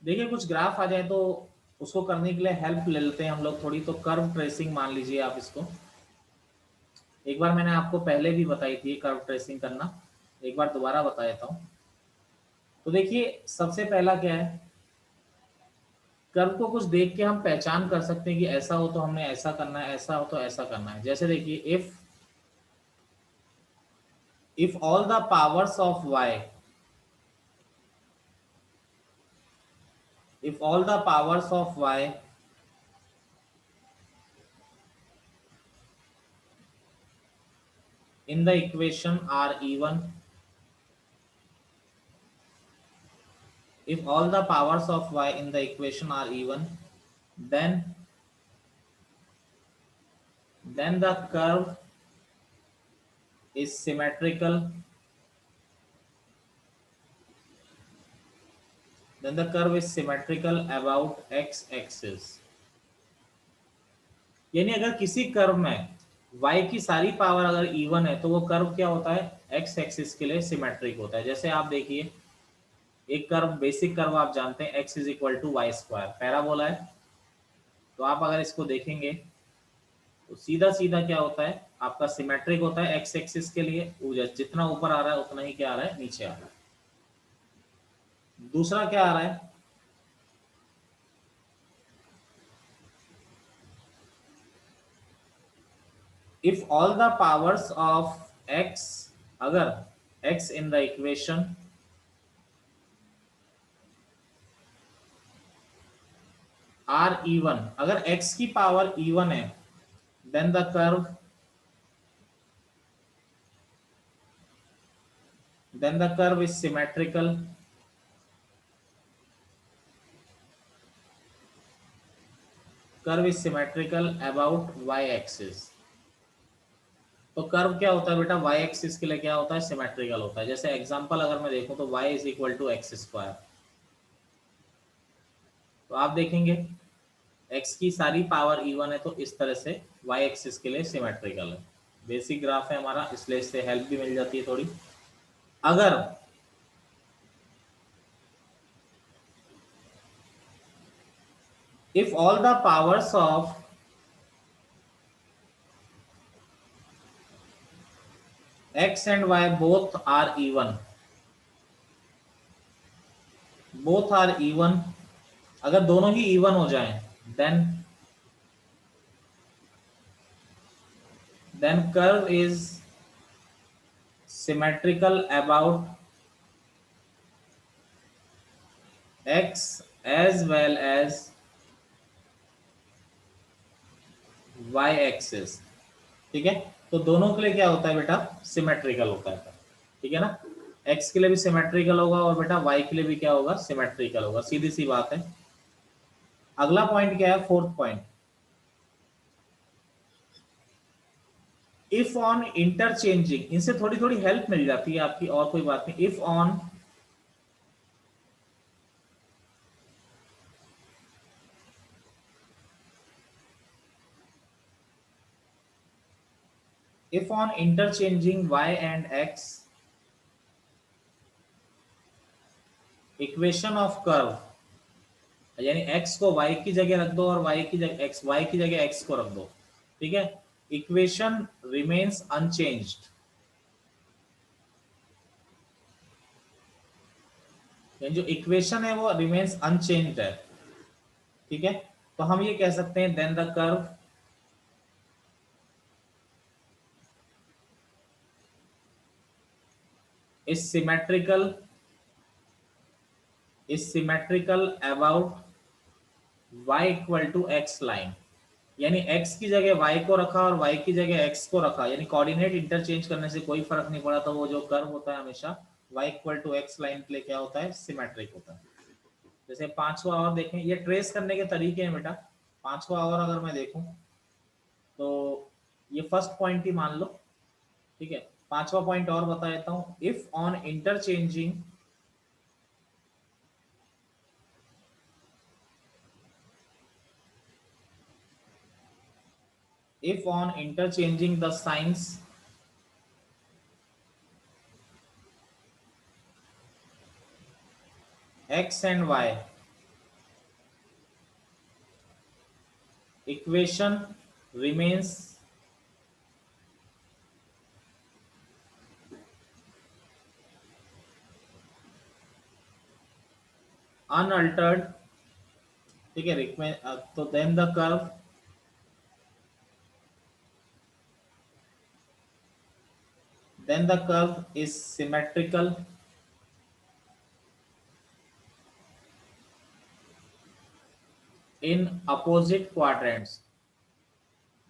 देखिए कुछ ग्राफ आ जाए तो उसको करने के लिए हेल्प ले लेते हैं हम लोग थोड़ी। तो कर्व ट्रेसिंग मान लीजिए आप इसको, एक बार मैंने आपको पहले भी बताई थी कर्व ट्रेसिंग करना, एक बार दोबारा बता देता हूँ। तो देखिए सबसे पहला क्या है, कर्व को कुछ देख के हम पहचान कर सकते हैं कि ऐसा हो तो हमने ऐसा करना है, ऐसा हो तो ऐसा करना है। जैसे देखिए if all the powers of y, if all the powers of y in the equation are even, if all the powers of y in the equation are even, then the curve is symmetrical, then the curve is symmetrical about x axis। यानी अगर किसी curve में y की सारी power अगर even है तो वो कर्व क्या होता है, x एक्सिस के लिए सिमेट्रिक होता है। जैसे आप देखिए एक कर्व, बेसिक कर्व आप जानते हैं x is equal to y square, parabola है। तो आप अगर इसको देखेंगे तो सीधा सीधा क्या होता है आपका, सिमेट्रिक होता है एक्स एक्सिस के लिए, जितना ऊपर आ रहा है उतना ही क्या आ रहा है, नीचे आ रहा है। दूसरा क्या आ रहा है, if all the powers of x, अगर x in the equation are even, अगर एक्स की पावर इवन है, then the curve, is symmetrical, curve is symmetrical about y axis. तो कर्व क्या होता है बेटा, वाई एक्सिस के लिए क्या होता है, सिमेट्रिकल होता है। जैसे एग्जांपल अगर मैं देखूं तो y is equal to x square, तो आप देखेंगे x की सारी पावर इवन है तो इस तरह से y एक्सिस के लिए सिमेट्रिकल है। बेसिक ग्राफ है हमारा, इसलिए इससे हेल्प भी मिल जाती है थोड़ी। अगर if all the powers of x and y both are even, अगर दोनों ही इवन हो जाएं, then curve is symmetrical about x as well as y axis. ठीक है, तो दोनों के लिए क्या होता है बेटा, सिमेट्रिकल होता है। ठीक है ना, x के लिए भी सिमेट्रिकल होगा और बेटा y के लिए भी क्या होगा, सिमेट्रिकल होगा, सीधी सी बात है। अगला पॉइंट क्या है, fourth point, if on interchanging, इनसे थोड़ी थोड़ी हेल्प मिल जाती है आपकी, और कोई बात नहीं। If on interchanging y and x equation of curve, यानी x को y की जगह रख दो और y की जगह x को रख दो। ठीक है, इक्वेशन रिमेन्स अनचेंज्ड, यानी जो इक्वेशन है वो रिमेन्स अनचेंज्ड है। ठीक है, तो हम ये कह सकते हैं then the curve is symmetrical about y equal to x line. यानी x की जगह y को रखा और y की जगह x को रखा, यानी कोऑर्डिनेट इंटरचेंज करने से कोई फर्क नहीं पड़ा, तो वो जो कर्व होता है हमेशा y equal to x line के लिए क्या होता है, सिमेट्रिक होता है। जैसे पांचवा और देखें, ये ट्रेस करने के तरीके हैं बेटा। पांचवा और अगर मैं देखूं तो ये फर्स्ट पॉइंट ही मान लो। ठीक है, पांचवा पॉइंट और बता देता हूं, if on interchanging the signs x and y equation remains unaltered, ठीक है, तो then the curve is symmetrical in opposite quadrants.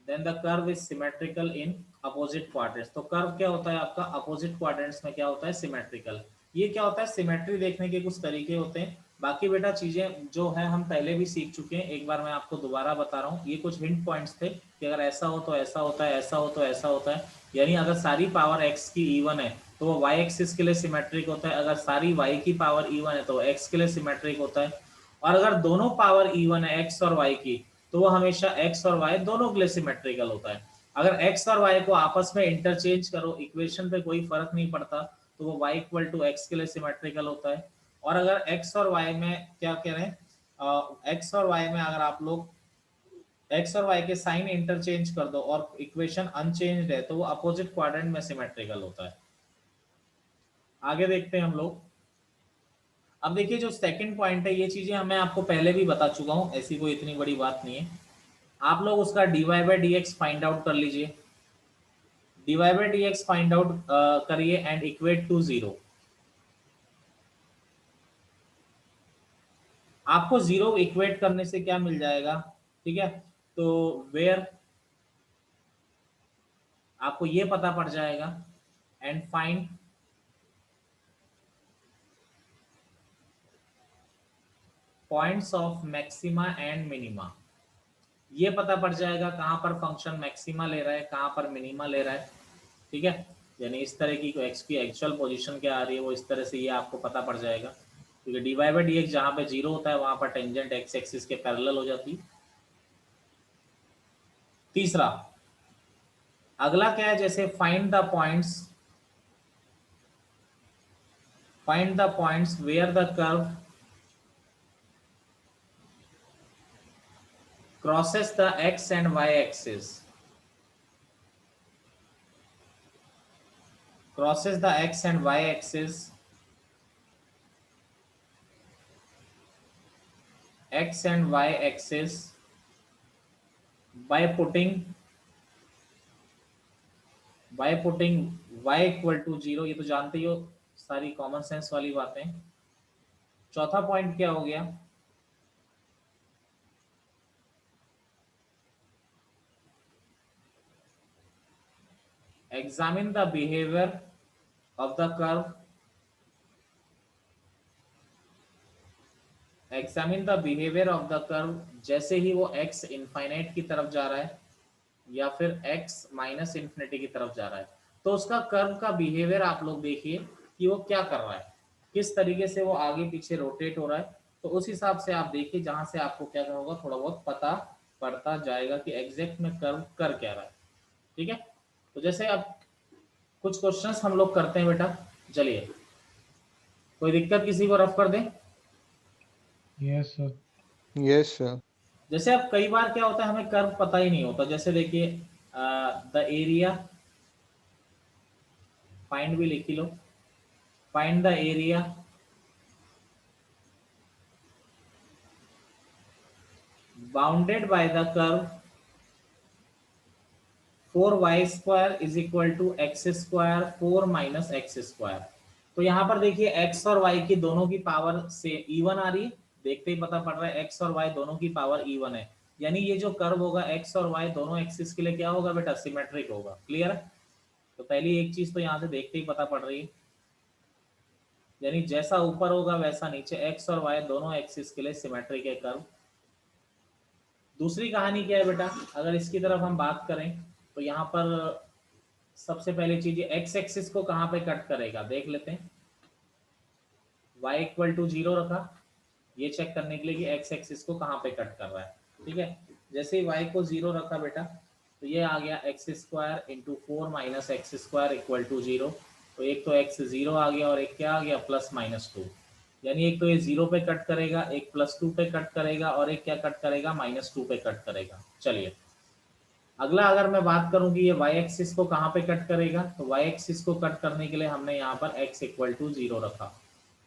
Then the curve is symmetrical in opposite quadrants. तो कर्व क्या होता है आपका opposite quadrants में क्या होता है symmetrical. ये क्या होता है, सिमेट्री देखने के कुछ तरीके होते हैं। बाकी बेटा चीजें जो है हम पहले भी सीख चुके हैं, एक बार मैं आपको दोबारा बता रहा हूँ। ये कुछ हिंट पॉइंट्स थे कि अगर ऐसा हो तो ऐसा होता है, ऐसा हो तो ऐसा होता है। यानी अगर सारी पावर x की इवन है तो वो y एक्सिस के लिए सिमेट्रिक होता है, अगर सारी y की पावर इवन है तो x के लिए सिमेट्रिक होता है, और अगर दोनों पावर इवन है x और y की तो वो हमेशा x और y दोनों के लिए सिमेट्रिकल होता है। अगर x और y को आपस में इंटरचेंज करो, इक्वेशन पे कोई फर्क नहीं पड़ता, तो वो y इक्वल टू एक्स के लिए सिमेट्रिकल होता है। और अगर x और y में क्या कह रहे हैं, x और y में अगर आप लोग x और y के साइन इंटरचेंज कर दो और इक्वेशन अनचेंज्ड है तो वो अपोजिट क्वाड्रेंट में सिमेट्रिकल होता है। आगे देखते हैं हम लोग। अब देखिए जो सेकंड पॉइंट है, ये चीजें मैं आपको पहले भी बता चुका हूं, ऐसी कोई इतनी बड़ी बात नहीं है। आप लोग उसका dy by D x find out कर लीजिए, dy by D x find out करिए एंड इक्वेट टू 0। आपको 0 इक्वेट करने से क्या मिल जाएगा, ठीक है, तो वेयर आपको ये पता पड़ जाएगा and find points of maxima and minima. ये पता पड़ जाएगा कहां पर फंक्शन मैक्सिमा ले रहा है, कहां पर मिनिमा ले रहा है, ठीक है। यानी इस तरह की एक्स की एक्चुअल पोजीशन क्या आ रही है वो इस तरह से ये आपको पता पड़ जाएगा, क्योंकि D Y by D X जहां पे 0 होता है वहां पर टेंजेंट एक्स एक्सिस के पैरेलल हो जाती है। तीसरा अगला क्या है, जैसे find the points where the curve crosses the x and y axis, crosses the x and y axis, x and y axis by putting y equal to 0। ये तो जानते ही हो, सारी कॉमन सेंस वाली बातें। चौथा पॉइंट क्या हो गया, examine the behaviour of the curve, examine the behaviour of the curve जैसे ही वो x इनफाइनाइट की तरफ जा रहा है या फिर x माइनस इन्फिनिटी की तरफ जा रहा है, तो उसका कर्व का बिहेवियर आप लोग देखिए कि वो क्या कर रहा है, किस तरीके से वो आगे पीछे रोटेट हो रहा है। तो उस हिसाब से आप देखिए, जहां से आपको क्या होगा थोड़ा बहुत पता पड़ता जाएगा कि एग्जैक्ट में कर्व कर क्या रहा है, ठीक है। तो जैसे अब कुछ क्वेश्चंस हम लोग करते हैं बेटा, चलिए, कोई दिक्कत किसी को रफ कर दें। Yes sir. Yes sir. जैसे अब कई बार क्या होता है हमें कर्व पता ही नहीं होता, जैसे देखिए द एरिया, फाइंड भी लिख लो, find the area bounded by the curve 4y square is equal to x square 4 minus x square. तो यहाँ पर देखिए x और y की दोनों की पावर से इवन आ रही है, देखते ही पता पड़ रहा है x और y दोनों की पावर इवन है, यानी ये जो कर्व होगा x और y दोनों एक्सिस के लिए क्या होगा बेटा, सिमेट्रिक होगा। क्लियर है, तो पहली एक चीज तो यहाँ से देखते ही पता पड़ रही है, यानी जैसा ऊपर होगा वैसा नीचे, x और y दोनों एक्सिस के लिए सिमेट्रिक है कर्व। दूसरी कहानी क्या है बेटा, अगर इसकी तरफ हम बात करें तो यहाँ पर सबसे पहली चीज एक्स एक्सिस को कहाँ पे कट करेगा देख लेते हैं, y इक्वल टू 0 रखा, ये चेक करने के लिए कि एक्स एक्सिस को कहाँ पे कट कर रहा है, ठीक है। जैसे ही y को 0 रखा बेटा तो ये आ गया x square into 4 minus x square equal to 0। तो एक तो x 0 आ गया और एक क्या आ गया प्लस माइनस 2। यानी एक तो ये 0 पे कट करेगा, एक +2 पे कट करेगा और एक क्या कट करेगा, -2 पे कट करेगा। चलिए अगला अगर मैं बात करूं कि ये y एक्सिस को कहाँ पे कट करेगा, तो y एक्सिस को कट करने के लिए हमने यहाँ पर x इक्वल टू 0 रखा,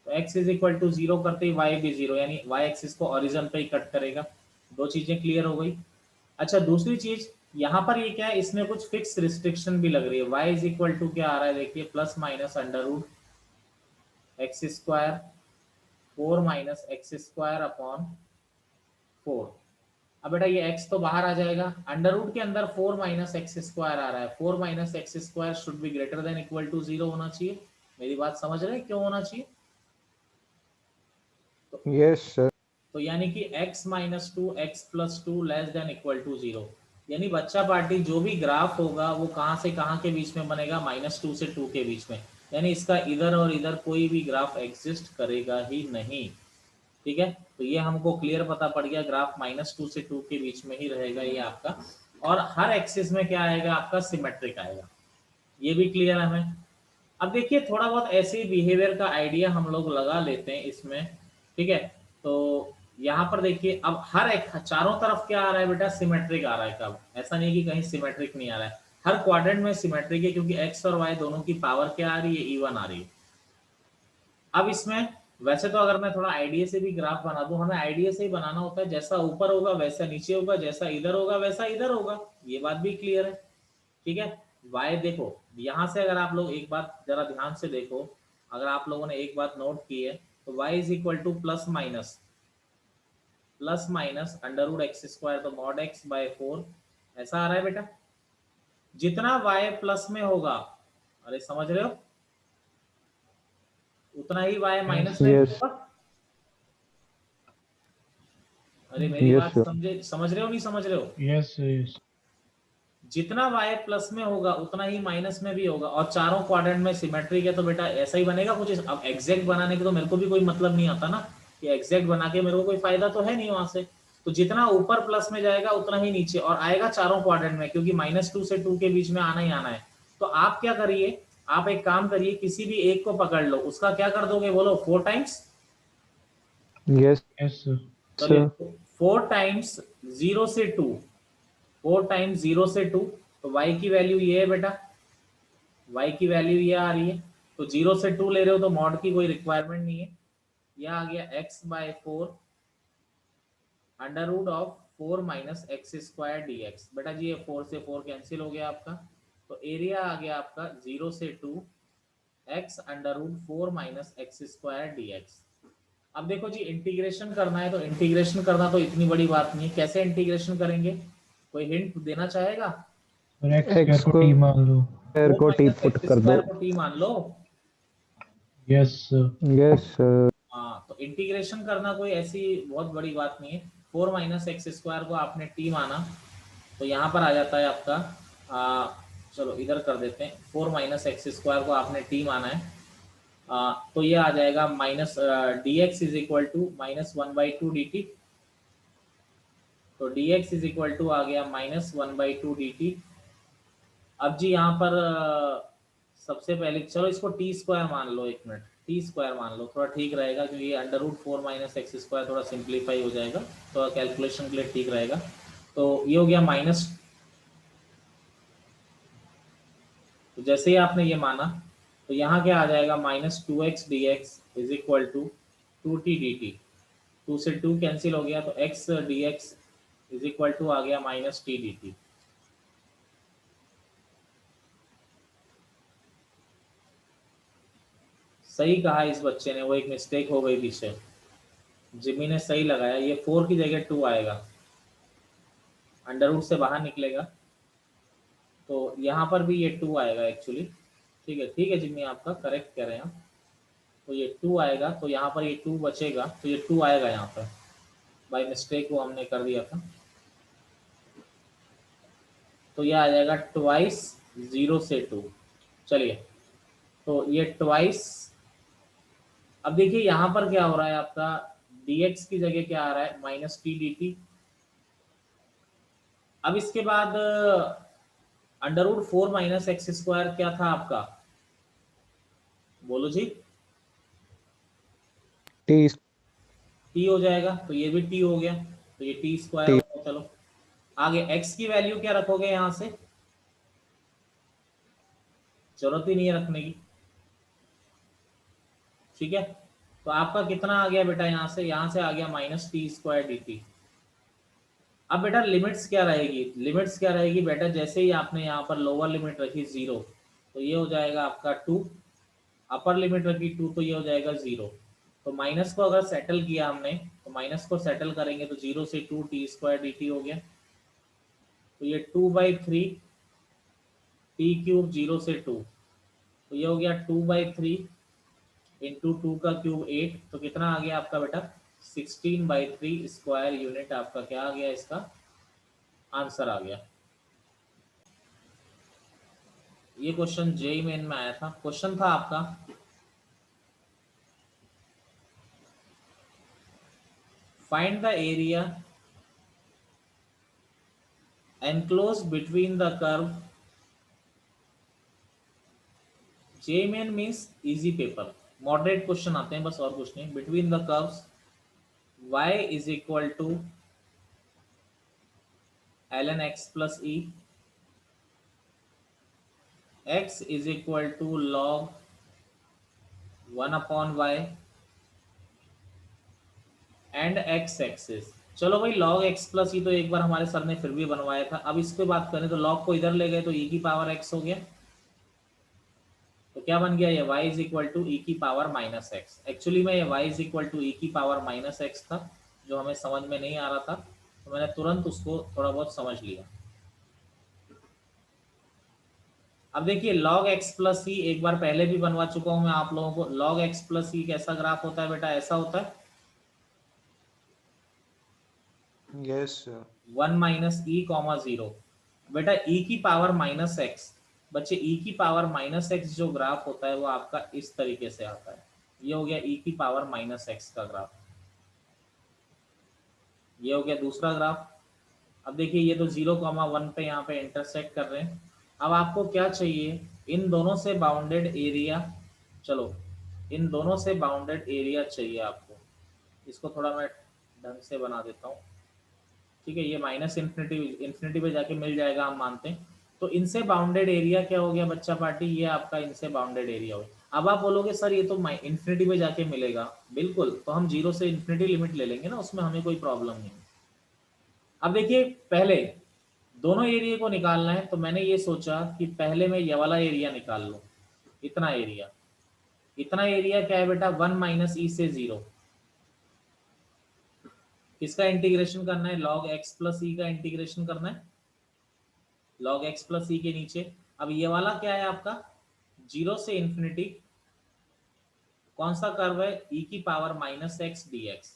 तो x इज इक्वल टू 0 करते ही y भी 0, यानी y एक्सिस को ओरिजिन पे ही कट करेगा। दो चीजें क्लियर हो गई। अच्छा दूसरी चीज यहाँ पर ये क्या है, इसमें कुछ फिक्स रिस्ट्रिक्शन भी लग रही है। y इज इक्वल टू क्या आ रहा है, देखिए plus minus under root x square 4 minus x square upon 4। अब बेटा ये x तो बाहर आ जाएगा, अंडर रूट के अंदर 4 माइनस एक्स स्क्वायर आ रहा है, 4 minus x square should be greater than equal to 0 होना चाहिए। मेरी बात समझ रहे हैं क्यों होना चाहिए? तो, यस सर। तो यानी कि x minus two x plus two less than equal to 0, यानी बच्चा पार्टी जो भी ग्राफ होगा वो कहाँ से कहाँ के बीच में बनेगा, -2 से 2 के बीच में, यानी इसका इधर और इधर कोई भी ग्राफ एग्जिस्ट करेगा ही नहीं। ठीक है, तो ये हमको क्लियर पता पड़ गया, ग्राफ -2 से 2 के बीच में ही रहेगा ये आपका, और हर एक्सिस में क्या आएगा आपका, सिमेट्रिक आएगा। ये भी क्लियर है हमें। अब देखिए थोड़ा बहुत ऐसे बिहेवियर का आइडिया हम लोग लगा लेते हैं इसमें। ठीक है, तो यहाँ पर देखिए अब हर एक चारों तरफ क्या आ रहा है बेटा, सिमेट्रिक आ रहा है। कब, ऐसा नहीं कि कहीं सिमेट्रिक नहीं आ रहा है, हर क्वाड्रेंट में सिमेट्रिक है, क्योंकि एक्स और वाई दोनों की पावर क्या आ रही है, इवन आ रही है। अब इसमें वैसे तो अगर मैं थोड़ा आइडिया से भी ग्राफ बना दूं, हमें आइडिया से ही बनाना होता है, जैसा ऊपर होगा वैसा नीचे होगा, जैसा इधर होगा वैसा इधर होगा, ये बात भी क्लियर है। ठीक है, वाई देखो यहां से अगर आप लोग एक बात जरा ध्यान से देखो, अगर आप लोगों ने एक बात नोट की है, तो y is equal to plus minus under root x square, तो मॉड एक्स बाय 4 ऐसा आ रहा है बेटा। जितना वाई प्लस में होगा, अरे समझ रहे हो, उतना ही वाई माइनस में भी यस होगा। अरे मेरी यस बात सर। समझे, समझ रहे हो नहीं समझ रहे हो? Yes yes. जितना y प्लस में होगा उतना ही माइनस में भी होगा, और चारों क्वाड्रेंट में सिमेट्रिक है, तो बेटा ऐसा ही बनेगा कुछ। अब एग्जैक्ट बनाने के तो मेरे को भी कोई मतलब नहीं आता ना, कि एग्जैक्ट बना के मेरे को कोई फायदा तो है नहीं वहां से। तो जितना ऊपर प्लस में जाएगा उतना ही नीचे, और आएगा चारों क्वाड्रेंट में, क्योंकि -2 से 2 के बीच में आना ही आना है। तो आप क्या करिए, आप एक काम करिए, किसी भी एक को पकड़ लो, उसका क्या कर दोगे बोलो, 4 टाइम्स। Yes yes sir. चलिए 4 टाइम्स 0 से 2, 4 टाइम्स 0 से 2, तो y की वैल्यू ये है बेटा, y की वैल्यू ये आ रही है। तो 0 से 2 ले रहे हो तो मॉड की कोई रिक्वायरमेंट नहीं है। यह आ गया x by 4 under root of 4 minus x square D X. बेटा जी ये 4 से 4 कैंसिल हो गया आपका, तो एरिया आ गया आपका 0 से 2 x under root 4 minus x square D X. अब देखो जी इंटीग्रेशन करना है, तो इंटीग्रेशन करना तो इतनी बड़ी बात नहीं है, कैसे इंटीग्रेशन करेंगे, कोई हिंट देना चाहेगा? और एक्स एक्स स्क्वायर को को टी मान लो। स्क्वायर 4 को टी माइनस पुट एक्स कर दो। स्क्वायर को टी मान लो। Yes sir. Yes sir. हाँ, तो इंटीग्रेशन करना कोई ऐसी बहुत बड़ी बात नहीं है। 4 माइनस एक्स स्क्वायर को आपने टी माना, तो यहाँ पर आ जाता है आपका चलो इधर कर देते हैं, 4 माइनस एक्स स्क्वायर को आपने टी माना है, तो ये आ जाएगा minus d x is equal to -1/2 dt। तो d x is equal to आ गया -1/2 dt। अब जी यहाँ पर सबसे पहले चलो इसको टी स्क्वायर मान लो, एक मिनट टी स्क्वायर मान लो, थोड़ा ठीक रहेगा, क्योंकि under root 4 minus x square थोड़ा सिंप्लीफाई हो जाएगा, तो कैलकुलेशन के लिए ठीक रहेगा। तो ये हो गया माइनस, तो जैसे ही आपने ये माना, तो यहाँ क्या आ जाएगा, -2x dx is equal to 2t dt। 2 से 2 कैंसिल हो गया, तो x dx is equal to आ गया -t dt। सही कहा इस बच्चे ने, वो एक मिस्टेक हो गई पीछे, जिमी ने सही लगाया, ये 4 की जगह 2 आएगा, अंडर रूट से बाहर निकलेगा, तो यहाँ पर भी ये 2 आएगा एक्चुअली। ठीक है जिमी, आपका करेक्ट कह रहे हैं आप। तो ये 2 आएगा, तो यहाँ पर ये 2 बचेगा, तो ये 2 आएगा यहाँ पर, बाई मिस्टेक वो हमने कर दिया था। तो ये आ जाएगा ट्वाइस 0 से 2। चलिए, तो ये ट्वाइस, अब देखिए यहाँ पर क्या हो रहा है आपका, dx की जगह क्या आ रहा है, -t dt। अब इसके बाद under root 4 minus x square क्या था आपका, बोलो जी। टी टी हो जाएगा, तो ये भी टी हो गया, तो ये टी स्क्वायर हो टी गया। चलो आगे एक्स की वैल्यू क्या रखोगे यहां से, जरूरत ही नहीं है रखने की, ठीक है। तो आपका कितना आ गया बेटा, यहां से आ गया minus T square D T. अब बेटा लिमिट्स क्या रहेगी, लिमिट्स क्या रहेगी बेटा, जैसे ही आपने यहाँ पर लोअर लिमिट रखी 0, तो ये हो जाएगा आपका 2, अपर लिमिट रखी 2, तो ये हो जाएगा 0। तो माइनस को अगर सेटल किया हमने, तो माइनस को सेटल करेंगे तो 0 से 2 टी स्क्वायर डी टी हो गया, तो ये 2/3 टी क्यूब 0 से 2, तो ये हो गया 2/3 इंटू 2 का क्यूब 8, तो कितना आ गया आपका बेटा 16/3 स्क्वायर यूनिट, आपका क्या आ गया, इसका आंसर आ गया। ये क्वेश्चन जेई मेन में आया था, क्वेश्चन था आपका find the area enclosed between the curve, JEE main means easy paper, moderate question आते हैं बस और कुछ नहीं। Between the curves y is equal to ln x plus E, x is equal to log 1/y and x axis. चलो भाई log x plus ई तो एक बार हमारे सर ने फिर भी बनवाया था, अब इस पे बात करें तो log को इधर ले गए तो e की पावर x हो गया, तो क्या बन गया, ये y इज इक्वल टू ई की पावर माइनस एक्स। एक्चुअली में ये y इज इक्वल टू ई की पावर माइनस एक्स था, जो हमें समझ में नहीं आ रहा था, तो मैंने तुरंत उसको थोड़ा बहुत समझ लिया। अब देखिए log x प्लस ई एक बार पहले भी बनवा चुका हूं मैं आप लोगों को। log x प्लस ई कैसा ग्राफ होता है बेटा, ऐसा होता है Yes, sir. 1 माइनस ई कॉमा 0। बेटा e की पावर माइनस एक्स, बच्चे e की पावर माइनस एक्स जो ग्राफ होता है वो आपका इस तरीके से आता है। ये हो गया e की पावर माइनस एक्स का ग्राफ, ये हो गया दूसरा ग्राफ। अब देखिए ये तो 0,1 पे यहाँ पे इंटरसेक्ट कर रहे हैं। अब आपको क्या चाहिए, इन दोनों से बाउंडेड एरिया, चलो इन दोनों से बाउंडेड एरिया चाहिए आपको। इसको थोड़ा मैं ढंग से बना देता हूँ, ठीक है। ये माइनस इन्फिनिटी इन्फिनिटी पे जाके मिल जाएगा, हम मानते हैं। तो इनसे बाउंडेड एरिया क्या हो गया बच्चा पार्टी, ये आपका इनसे बाउंडेड एरिया हो गया। अब आप बोलोगे सर ये तो इन्फिनिटी पे जाके मिलेगा, बिल्कुल, तो हम 0 से इन्फिनिटी लिमिट ले लेंगे ना, उसमें हमें कोई प्रॉब्लम नहीं। अब देखिए पहले दोनों एरिया को निकालना है, तो मैंने ये सोचा कि पहले मैं ये वाला एरिया निकाल लूं। इतना एरिया, इतना एरिया क्या है बेटा, 1 माइनस ई से 0। किसका इंटीग्रेशन करना है, log x प्लस ई का इंटीग्रेशन करना है, log x प्लस ई के नीचे। अब ये वाला क्या है आपका 0 से इन्फिनिटी, कौन सा कर्व है, e की power minus x D x.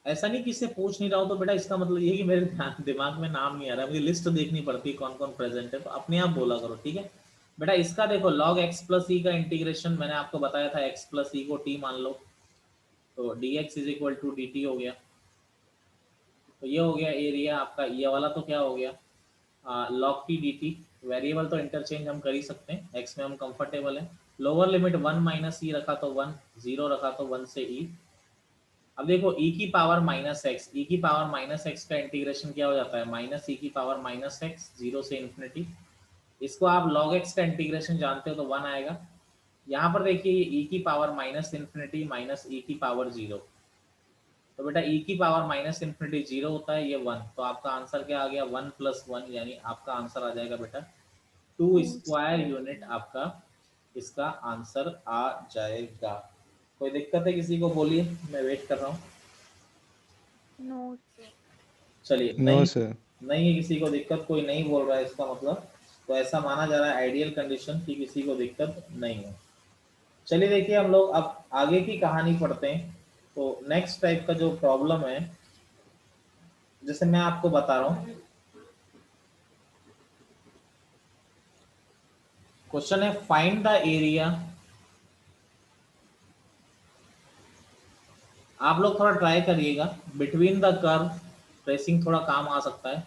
ऐसा नहीं कि इससे पूछ नहीं रहा हूं तो बेटा इसका मतलब ये कि मेरे दिमाग में नाम नहीं आ रहा, मुझे लिस्ट देखनी पड़ती है कौन कौन प्रेजेंट है, तो अपने आप बोला करो, ठीक है बेटा। इसका देखो log x प्लस ई का इंटीग्रेशन मैंने आपको बताया था, x प्लस ई को t मान लो, तो dx is equal to dt हो गया। तो ये हो गया एरिया आपका, ये वाला तो क्या हो गया log t dt। वेरिएबल तो इंटरचेंज हम कर ही सकते हैं, x में हम कंफर्टेबल हैं। लोअर लिमिट 1 माइनस ई रखा तो 1, 0 रखा तो 1 से e। अब देखो e की पावर माइनस एक्स, e की पावर माइनस एक्स का इंटीग्रेशन क्या हो जाता है, माइनस ई की पावर माइनस एक्स 0 से इन्फिनिटी। इसको आप log x का इंटीग्रेशन जानते हो तो 1 आएगा। यहाँ पर देखिए e की पावर माइनस इन्फिनिटी माइनस ई की पावर 0, तो बेटा e की पावर माइनस इन्फिनिटी 0 होता है, ये 1, तो आपका आंसर क्या आ गया 1 प्लस 1, यानी आपका आंसर आ जाएगा बेटा 2 स्क्वायर यूनिट, आपका इसका आंसर आ जाएगा। कोई दिक्कत है किसी को, बोलिए, मैं वेट कर रहा हूँ। नो चलिए No, नहीं, sir. नहीं है किसी को दिक्कत, कोई नहीं बोल रहा है, इसका मतलब तो ऐसा माना जा रहा है आइडियल कंडीशन कि किसी को दिक्कत नहीं है। चलिए देखिए हम लोग अब आगे की कहानी पढ़ते हैं। तो नेक्स्ट टाइप का जो प्रॉब्लम है, जैसे मैं आपको बता रहा हूँ, क्वेश्चन है फाइंड द एरिया। आप लोग थोड़ा ट्राई करिएगा, बिटवीन द कर्व, ट्रेसिंग थोड़ा काम आ सकता है,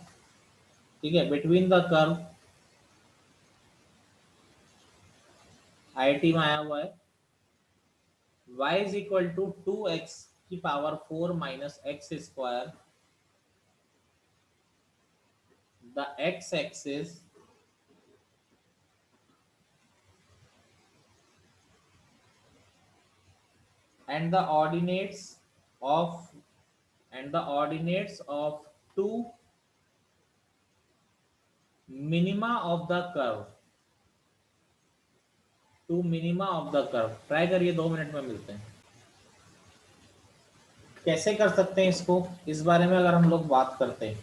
ठीक है। बिटवीन द कर्व आईआईटी में आया हुआ है, y is equal to 2x की power 4 minus x square, the x axis and the ordinates of two minima of the curve, try करिए, 2 मिनट में मिलते हैं। कैसे कर सकते हैं इसको, इस बारे में अगर हम लोग बात करते हैं,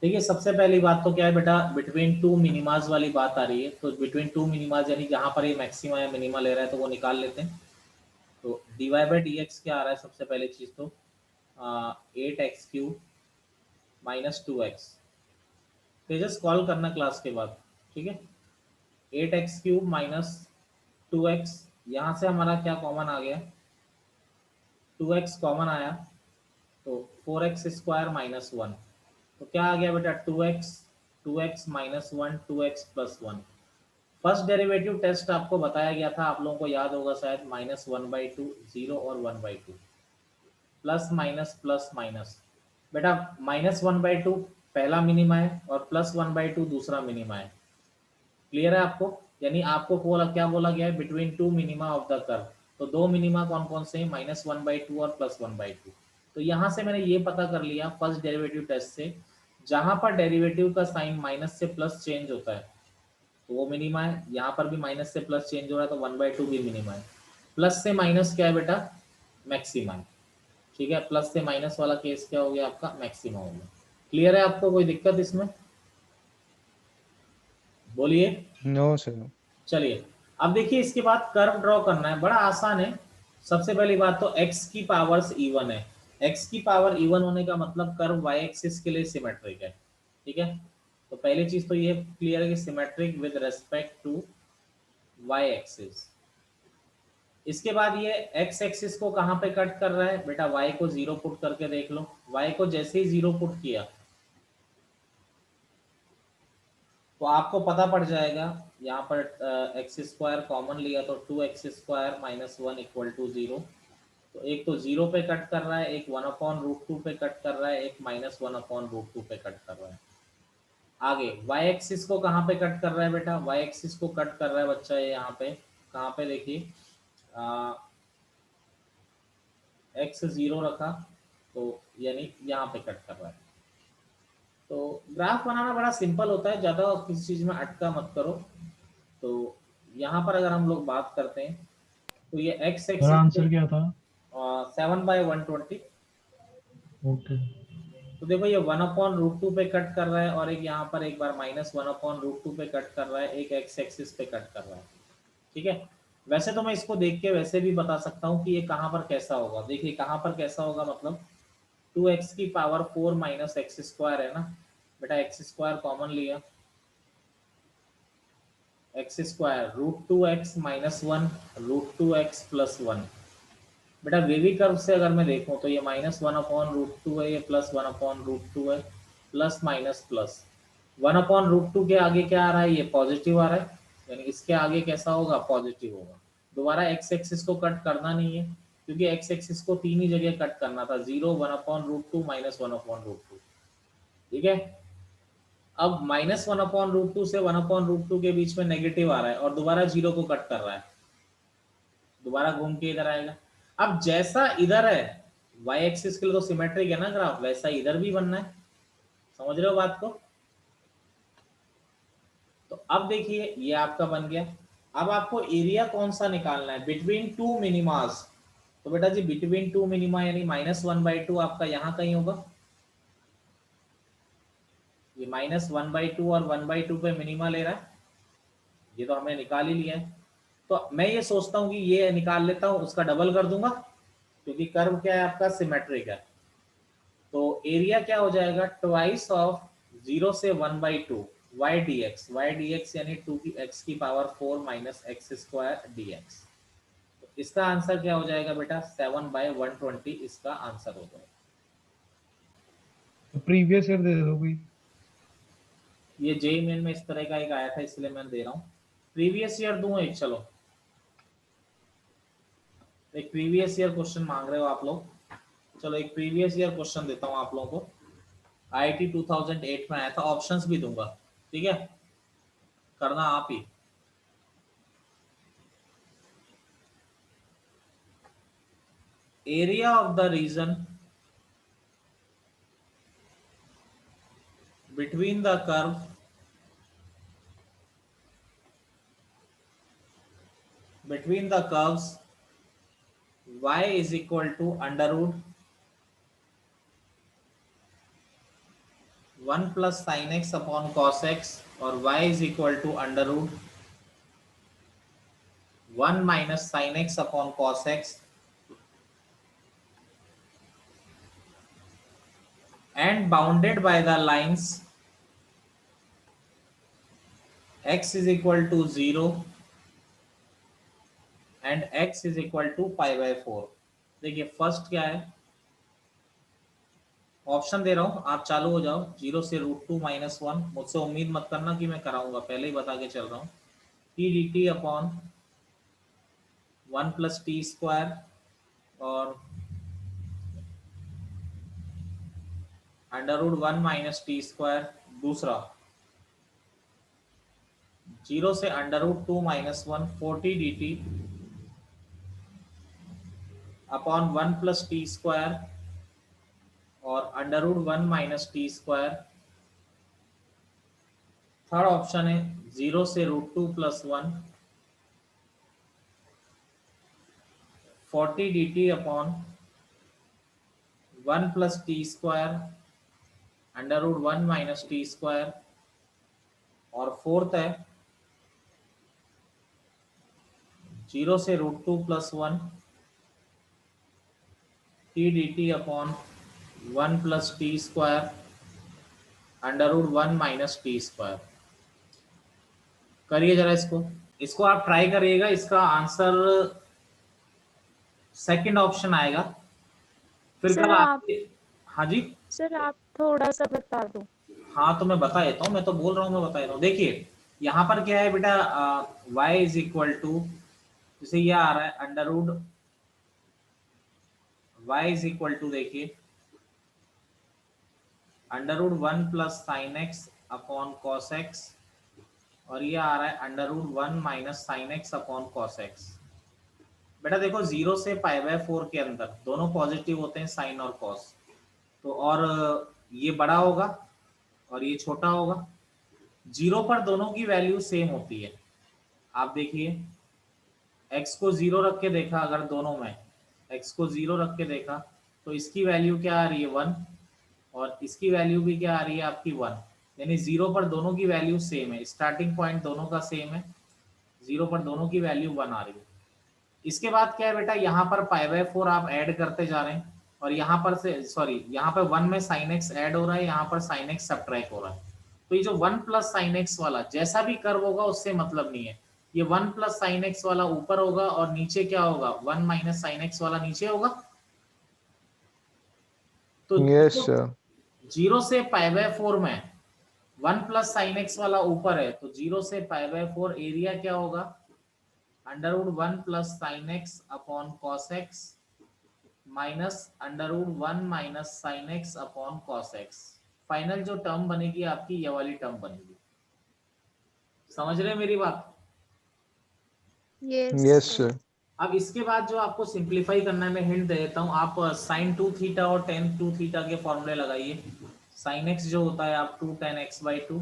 देखिए सबसे पहली बात तो क्या है बेटा, बिटवीन टू मिनिमाज वाली बात आ रही है, तो बिटवीन टू मिनिमाज यानी जहां पर ये मैक्सिमा या मिनिमा ले रहा है तो वो निकाल लेते हैं। तो dy बाई डी एक्स क्या आ रहा है, सबसे पहले चीज तो 8x³ माइनस 2x, तेजस कॉल करना क्लास के बाद, ठीक है। 8x³ माइनस 2x, यहाँ से हमारा क्या कॉमन आ गया, 2x कॉमन आया, तो 4x स्क्वायर माइनस 1, तो क्या आ गया बेटा 2x minus 1, 2x plus 1। First derivative test आपको बताया गया था, आप लोगों को याद होगा शायद, -1/2, 0 और 1/2, प्लस माइनस बेटा, -1/2 पहला मिनिमा है और +1/2 दूसरा मिनिमा है। क्लियर है आपको, यानी आपको क्या बोला गया है, between two minima of the curve, तो दो मिनिमा कौन कौन से हैं, -1/2 और +1/2। तो यहाँ से मैंने ये पता कर लिया फर्स्ट डेरिवेटिव टेस्ट से, जहां पर डेरिवेटिव का साइन माइनस से प्लस चेंज होता है तो वो मिनिमा है, यहाँ पर भी माइनस से प्लस चेंज हो रहा है तो 1/2 भी मिनिमा है, प्लस से माइनस क्या है बेटा, मैक्सिमा है, ठीक है। प्लस से माइनस वाला केस क्या हो गया आपका, मैक्सिमा हो गया। क्लियर है आपको, कोई दिक्कत इसमें, बोलिए। No, sir. चलिए अब देखिए, इसके बाद कर्व ड्रॉ करना है, बड़ा आसान है। सबसे पहली बात तो x की पावर्स इवन है, x की पावर इवन होने का मतलब कर्व y एक्सिस के लिए सिमेट्रिक है, ठीक है। तो पहली चीज तो ये क्लियर है कि symmetric with respect to y axis. इसके बाद ये x एक्सिस को कहां पे कट कर रहा है बेटा, y को 0 पुट करके देख लो, y को जैसे ही 0 पुट किया तो आपको पता पड़ जाएगा, यहाँ पर एक्स स्क्वायर कॉमन लिया तो 2x² माइनस 1 इक्वल टू 0, तो एक तो 0 पे कट कर रहा है, एक 1/√2 पे कट कर रहा है, एक -1/√2 पे कट कर रहा है। आगे y एक्सिस को कहाँ पे कट कर रहा है बेटा, y एक्सिस को कट कर रहा है बच्चा ये यहाँ पे, कहाँ पे देखिए, x 0 रखा तो यानी यहाँ पे कट कर रहा है। तो ग्राफ बनाना बड़ा सिंपल होता है, ज़्यादा किसी चीज़ में अटका मत करो। तो यहाँ पर अगर हम लोग बात करते हैं तो ये x सर एक्सिस आंसर क्या था? 7/120, ओके तो देखो ये 1/√2 पे कट कर रहा है और एक यहाँ पर एक बार -1/√2 पे कट कर रहा है, एक x एक्सिस पे कट कर रहा है, ठीक है। वैसे तो मैं इसको देख के वैसे भी बता सकता हूँ कि ये कहाँ पर कैसा होगा, देखिए कहाँ पर कैसा होगा, मतलब 2x की पावर 4 माइनस x² है ना बेटा, x² कॉमन लिया, x² √2x minus 1 √2x plus 1, बेटा वेवी कर्व से अगर मैं देखूं तो ये -1/√2 है, ये +1/√2 है, प्लस माइनस प्लस 1/√2 के आगे क्या आ रहा है, ये पॉजिटिव आ रहा है, यानी इसके आगे कैसा होगा, पॉजिटिव होगा। दोबारा x एक्सिस को कट करना नहीं है, क्योंकि x एक्सिस को तीन ही जगह कट करना था, 0, 1/√2 -1/√2, ठीक है। अब -1/√2 से 1/√2 के बीच में नेगेटिव आ रहा है और दोबारा 0 को कट कर रहा है, दोबारा घूम के इधर आएगा। अब जैसा इधर है y एक्सिस के लिए तो सिमेट्रिक है ना ग्राफ, वैसा इधर भी बनना है, समझ रहे हो बात को। तो अब देखिए ये आपका बन गया। अब आपको एरिया कौन सा निकालना है, बिटवीन टू मिनिमास, तो बेटा जी बिटवीन टू मिनिमा यानी -1/2 आपका यहाँ कहीं होगा, ये -1/2 और 1/2 पे मिनिमा ले रहा है, ये तो हमने निकाल ही लिया है। तो मैं ये सोचता हूँ कि ये निकाल लेता हूँ, उसका डबल कर दूंगा, क्योंकि कर्व क्या है आपका, सिमेट्रिक है। तो एरिया क्या हो जाएगा, ट्वाइस ऑफ 0 से 1/2 y dx यानी 2x की पावर 4 माइनस x² dx। तो इसका आंसर क्या हो जाएगा बेटा, 7/120 इसका आंसर हो जाएगा। तो प्रीवियस ईयर दे दो कोई। ये जेई मेन में इस तरह का एक आया था, इसलिए मैं दे रहा हूँ। प्रीवियस ईयर दूं एक, चलो एक प्रीवियस ईयर क्वेश्चन मांग रहे हो आप लोग, चलो एक प्रीवियस ईयर क्वेश्चन देता हूँ आप लोगों को। आईआईटी 2008 में आया था, ऑप्शंस भी दूंगा, ठीक है, करना आप ही। Area of the region between the curve between the curves y is equal to under root 1 plus sin x upon cos x और y is equal to under root 1 minus sin x upon cos x and bounded by the lines x is equal to 0 and x is equal to pi by 4। देखिए first क्या है, option दे रहा हूं, आप चालू हो जाओ। 0 से √2 - 1, मुझसे उम्मीद मत करना कि मैं कराऊंगा, पहले ही बता के चल रहा हूँ। T D T upon 1 plus T square और √1 माइनस टी स्क्वायर। दूसरा 0 से √2 - 1 40 D T upon 1 plus T square और √1 minus T square. Third option है 0 से √2 + 1 40 D T upon 1 plus T square √1 minus T square. और फोर्थ है 0 से √2 + 1 T D T upon 1 plus T square √1 minus T square. करिए जरा इसको आप ट्राई करिएगा। इसका आंसर सेकंड ऑप्शन आएगा। फिर सर कल आप हाँ जी सर आप थोड़ा सा बता दो। हाँ तो मैं बता देता हूँ, मैं तो बोल रहा हूँ, मैं बता देता हूँ। देखिए यहाँ पर क्या है बेटा, y इज इक्वल टू, जैसे ये आ रहा है y इज इक्वल टू, देखिए √1 plus sine x upon cos x और ये आ रहा है √1 minus sine x upon cos x. बेटा देखो 0 से π/4 के अंदर दोनों पॉजिटिव होते हैं, साइन और कॉस, तो और ये बड़ा होगा और ये छोटा होगा। 0 पर दोनों की वैल्यू सेम होती है। आप देखिए x को 0 रख के देखा, अगर दोनों में x को 0 रख के देखा तो इसकी वैल्यू क्या आ रही है 1 और इसकी वैल्यू भी क्या आ रही है आपकी 1, यानी 0 पर दोनों की वैल्यू सेम है, स्टार्टिंग पॉइंट दोनों का सेम है, 0 पर दोनों की वैल्यू 1 आ रही है। इसके बाद क्या है बेटा, यहाँ पर π/4 आप ऐड करते जा रहे हैं और यहाँ पर से यहाँ पर 1 में sin x ऐड हो रहा है, यहाँ पर sin x सब्ट्रैक्ट हो रहा है। तो ये जो 1 प्लस sin x वाला जैसा भी कर्व होगा उससे मतलब नहीं है, ये 1 प्लस sin x वाला ऊपर होगा और नीचे क्या होगा, 1 माइनस sin x वाला नीचे होगा। तो Yes, sir. 0 से π/4 में 1 प्लस sin x वाला ऊपर है, तो 0 से π/4 एरिया क्या होगा, √1 plus sine x upon cos x minus √1 minus sine x upon cos x. Final जो टर्म बनेगी आपकी ये वाली टर्म बनेगी। समझ रहे हैं मेरी बात? Yes, sir. अब इसके बाद जो आपको सिंप्लीफाई करना है, मैं हिंट दे देता हूँ। आप sin 2 थीटा और tan 2 थीटा के फॉर्मूले लगाइए। sin x जो होता है आप 2 tan x/2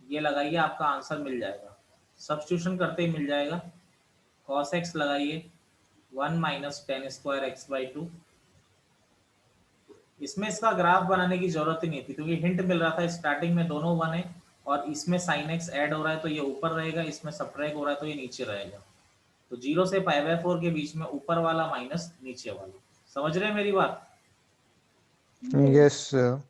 ये लगाइए, आपका आंसर मिल जाएगा, सब्स्टिट्यूशन करते ही मिल जाएगा। cos x लगाइए 1 माइनस tan स्क्वायर x/2। इसमें इसका ग्राफ बनाने की जरूरत ही नहीं थी क्योंकि हिंट मिल रहा था, स्टार्टिंग में दोनों 1 है और इसमें sin x ऐड हो रहा है तो ये ऊपर रहेगा, इसमें सब्ट्रैक्ट हो रहा है तो ये नीचे रहेगा। तो 0 से π/4 के बीच में ऊपर वाला माइनस नीचे वाला। समझ रहे हैं मेरी बात? Yes, sir.